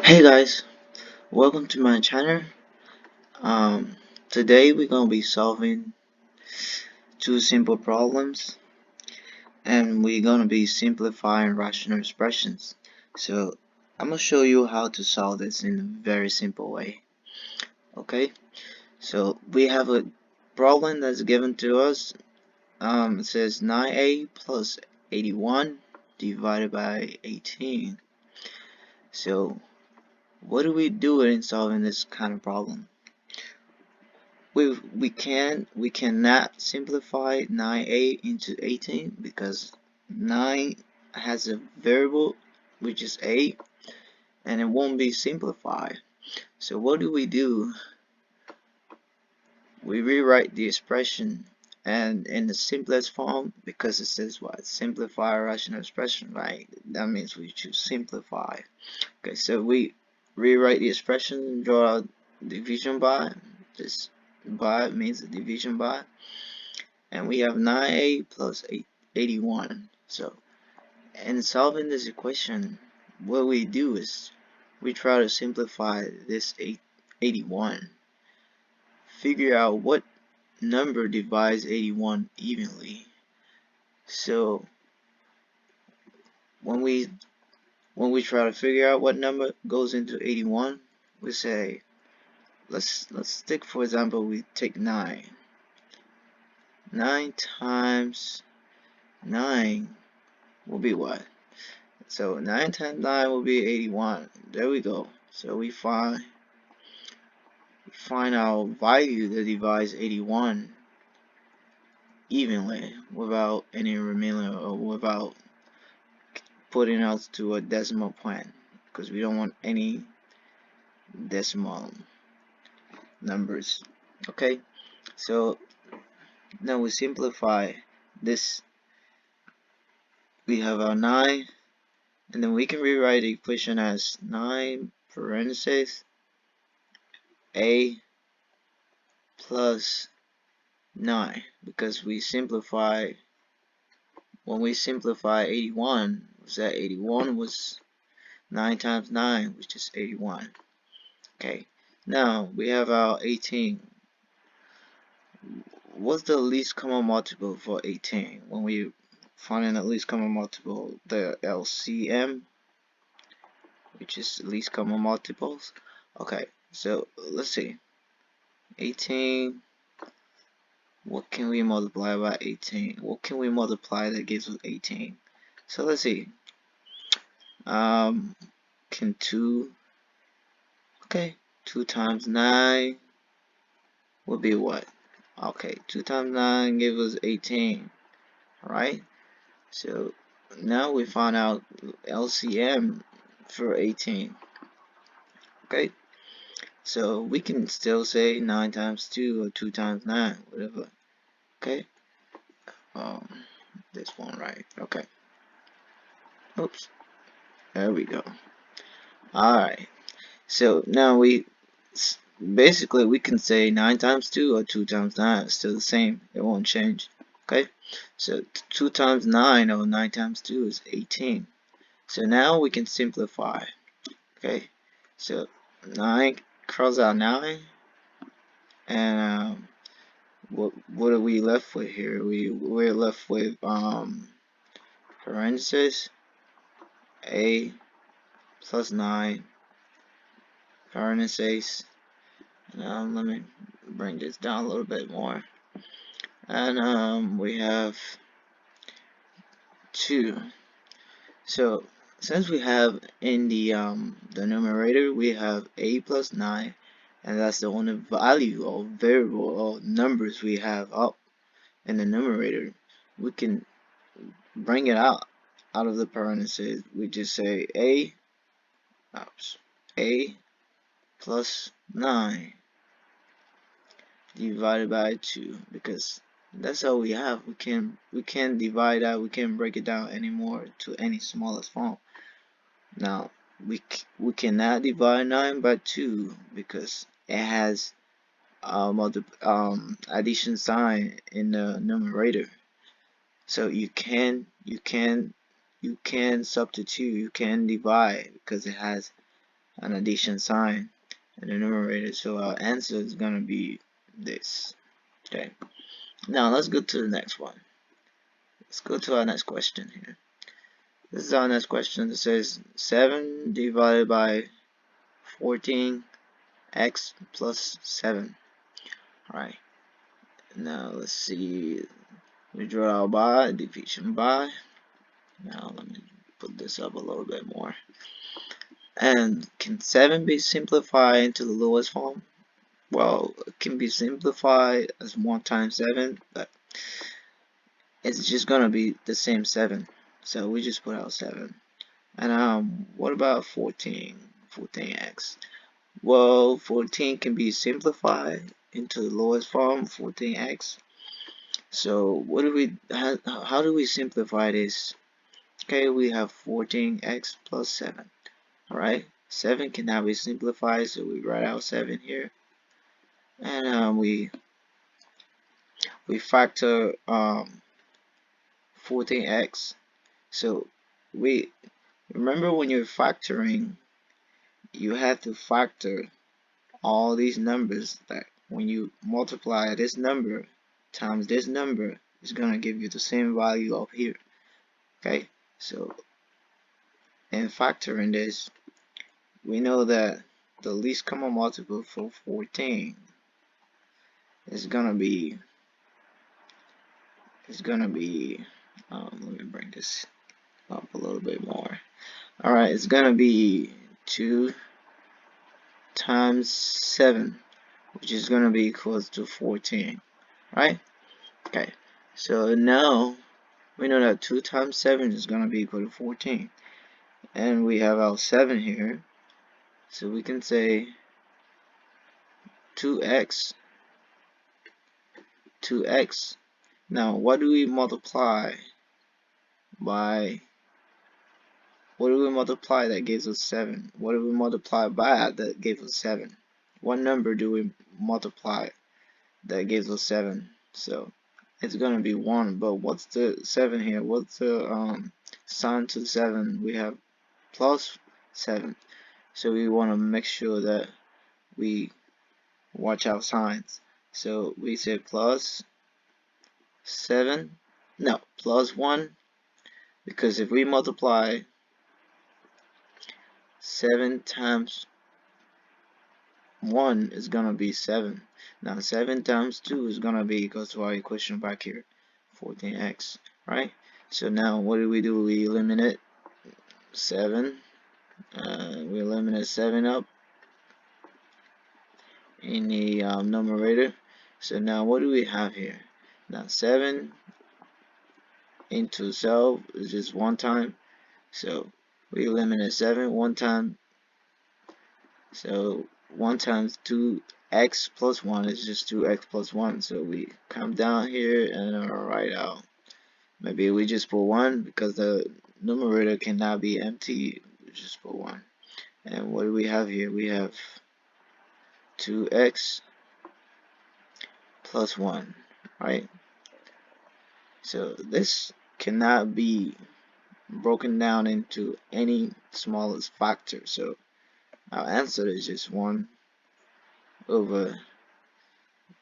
Hey guys, welcome to my channel. Um, Today we're gonna be solving two simple problems, and we're gonna be simplifying rational expressions. So I'm gonna show you how to solve this in a very simple way. Okay, so we have a problem that's given to us. It says 9a plus 81 divided by 18. So what do we do in solving this kind of problem? We cannot simplify 9a into 18 because 9 has a variable which is a, and it won't be simplified. So what do? We rewrite the expression and in the simplest form, because it says what? Simplify a rational expression, right? That means we choose simplify. Okay, so we rewrite the expression and draw division by. This by means the division by. And we have 9a plus 81. So in solving this equation, what we do is we try to simplify this 81. Figure out what number divides 81 evenly. So when we try to figure out what number goes into 81, we say let's take, for example, we take 9. 9 times 9 will be what? So 9 times 9 will be 81. There we go. So we find our value that divides 81 evenly without any remaining, or without putting us to a decimal point, because we don't want any decimal numbers. Okay, so now we simplify this. We have our 9, and then we can rewrite the equation as 9 parentheses a plus 9, because when we simplify 81, was that 81 was 9 times 9, which is 81. Okay, now we have our 18. What's the least common multiple for 18? When we find the least common multiple, the LCM, which is least common multiples. Okay, so let's see. 18, what can we multiply by 18? What can we multiply that gives us 18? So let's see. Can 2, okay, 2 times 9 would be what? Okay, 2 times 9 gives us 18, right? So now we found out LCM for 18. Okay, so we can still say 9 times 2 or 2 times 9, whatever. Okay, um, this one, right? Okay, oops, there we go. Alright, so now basically we can say 9 times 2 or 2 times 9 is still the same, it won't change. Okay, so 2 times 9 or 9 times 2 is 18. So now we can simplify. Okay, so 9, cross out 9, and what are we left with here? We're left with parentheses a plus 9 parentheses. Let me bring this down a little bit more, and we have 2. So since we have in the numerator we have a plus 9, and that's the only value or variable or numbers we have up in the numerator, we can bring it out of the parentheses. We just say a plus 9 divided by 2, because that's all we have. We can't divide that, we can't break it down anymore to any smallest form. Now we cannot divide 9 by 2 because it has addition sign in the numerator. So you can substitute, you can divide because it has an addition sign in the numerator, so our answer is gonna be this. Okay, now let's go to the next one. Let's go to our next question here. This is our next question. It says 7 divided by 14x plus 7. Alright, now let's see. We draw our by, division by. Now let me put this up a little bit more. And can 7 be simplified into the lowest form? Well, it can be simplified as 1 times 7, but it's just gonna be the same 7. So we just put out 7. And what about 14x? Well, 14 can be simplified into the lowest form, 14x. So what do we, how do we simplify this? Okay, we have 14x plus 7. Alright, 7 can now be simplified, so we write out 7 here. And we factor 14x. So we remember, when you're factoring, you have to factor all these numbers, that when you multiply this number times this number, is going to give you the same value up here. Okay, so in factoring this, we know that the least common multiple for 14 is gonna be let me bring this up a little bit more. Alright, it's gonna be 2 times 7, which is gonna be equals to 14, right? Okay, so now we know that 2 times 7 is gonna be equal to 14, and we have our 7 here, so we can say 2x. Now what do we multiply by? What do we multiply that gives us 7? What do we multiply by that gives us 7? What number do we multiply that gives us 7? So it's gonna be 1, but what's the 7 here? What's the sign to 7? We have plus 7, so we want to make sure that we watch our signs. So we say plus 7, no, plus 1, because if we multiply 7 times 1 is gonna be 7. Now 7 times 2 is gonna be equal to our equation back here, 14x, right? So now what do? We eliminate 7. We eliminate 7 up in the numerator. So now what do we have here? Now 7 into itself is just 1 time. So we eliminate 7 1 time. So 1 times 2x plus 1 is just 2x plus 1. So we come down here and write out. Maybe we just put 1 because the numerator cannot be empty. We just put 1. And what do we have here? We have 2x plus 1, right? So this cannot be broken down into any smallest factor. So our answer is just 1 over,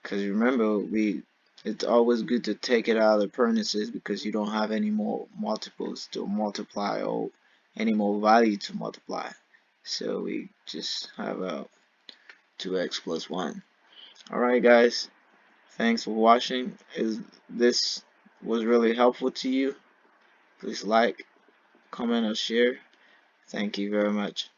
because remember, it's always good to take it out of the parentheses because you don't have any more multiples to multiply or any more value to multiply. So we just have 2x plus 1. Alright guys, thanks for watching. If this was really helpful to you, please like, comment, or share. Thank you very much.